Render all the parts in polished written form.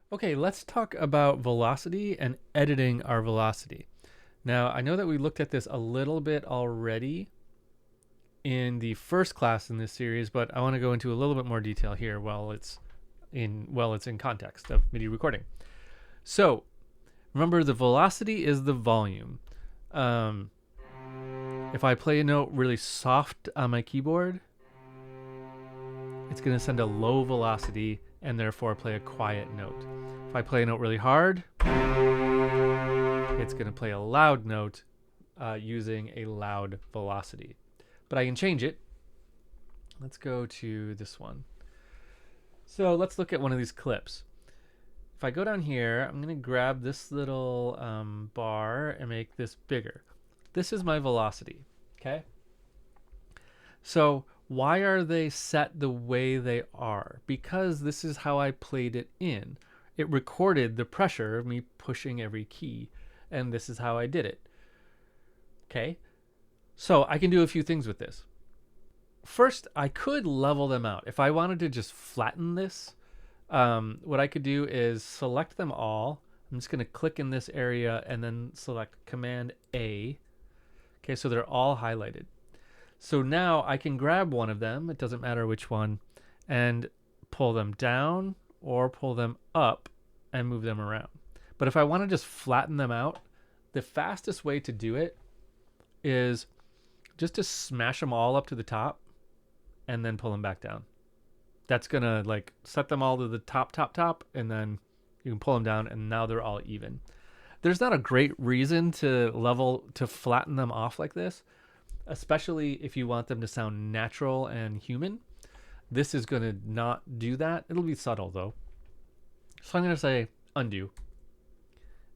Okay, let's talk about velocity and editing our velocity. Now, I know that we looked at this a little bit already in the first class in this series, but I want to go into a little bit more detail here while it's in context of MIDI recording. So, remember the velocity is the volume. Um, if I play a note really soft on my keyboard, it's going to send a low velocity and therefore play a quiet note. If I play a note really hard, it's going to play a loud note using a loud velocity. But I can change it. Let's go to this one. So let's look at one of these clips. If I go down here, I'm going to grab this little bar and make this bigger. This is my velocity, okay? So why are they set the way they are? Because this is how I played it in. It recorded the pressure of me pushing every key, and this is how I did it. Okay? So I can do a few things with this. First, I could level them out. If I wanted to just flatten this, what I could do is select them all. I'm just going to click in this area and then select Command A. Okay, so they're all highlighted. So now I can grab one of them, it doesn't matter which one, and pull them down or pull them up and move them around. But if I want to just flatten them out, the fastest way to do it is just to smash them all up to the top and then pull them back down. That's going to like set them all to the top, and then you can pull them down and now they're all even. There's not a great reason to flatten them off like this, especially if you want them to sound natural and human. This is going to not do that. It'll be subtle though. So I'm going to say undo.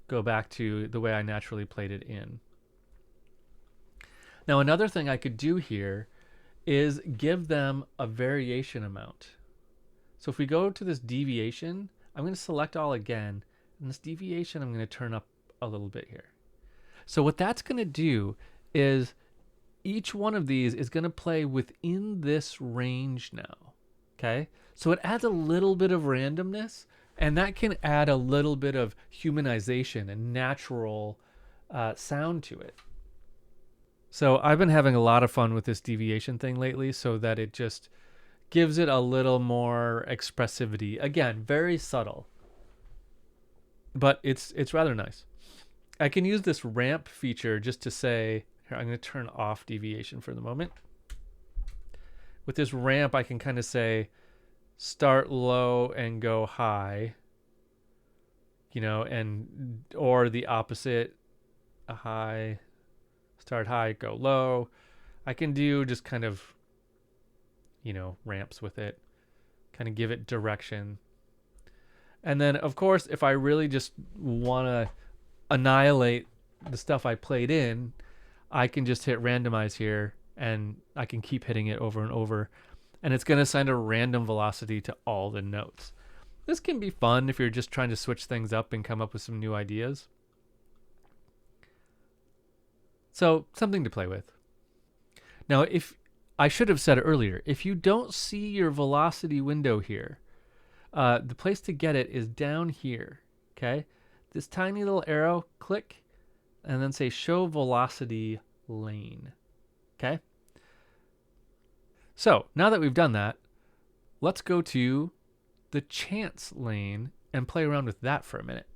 Go back to the way I naturally played it in. Now another thing I could do here is give them a variation amount. So if we go to this deviation, I'm going to select all again, and this deviation I'm going to turn up a little bit here. So what that's going to do is each one of these is going to play within this range now. Okay? So it adds a little bit of randomness, and that can add a little bit of humanization and natural sound to it. So I've been having a lot of fun with this deviation thing lately so that it just gives it a little more expressivity. Again, very subtle, but it's rather nice. I can use this ramp feature just to say, here, I'm going to turn off deviation for the moment. With this ramp, I can kind of say, start low and go high, and or the opposite, a high, start high, go low. I can do just kind of, ramps with it, kind of give it direction. And then, of course, if I really just want to annihilate the stuff I played in, I can just hit randomize here and I can keep hitting it over and over. And it's going to send a random velocity to all the notes. This can be fun if you're just trying to switch things up and come up with some new ideas. So, something to play with. Now, if I should have said earlier, if you don't see your velocity window here, the place to get it is down here. Okay? This tiny little arrow, click, and then say show velocity lane. Okay? So, now that we've done that, let's go to the chance lane and play around with that for a minute.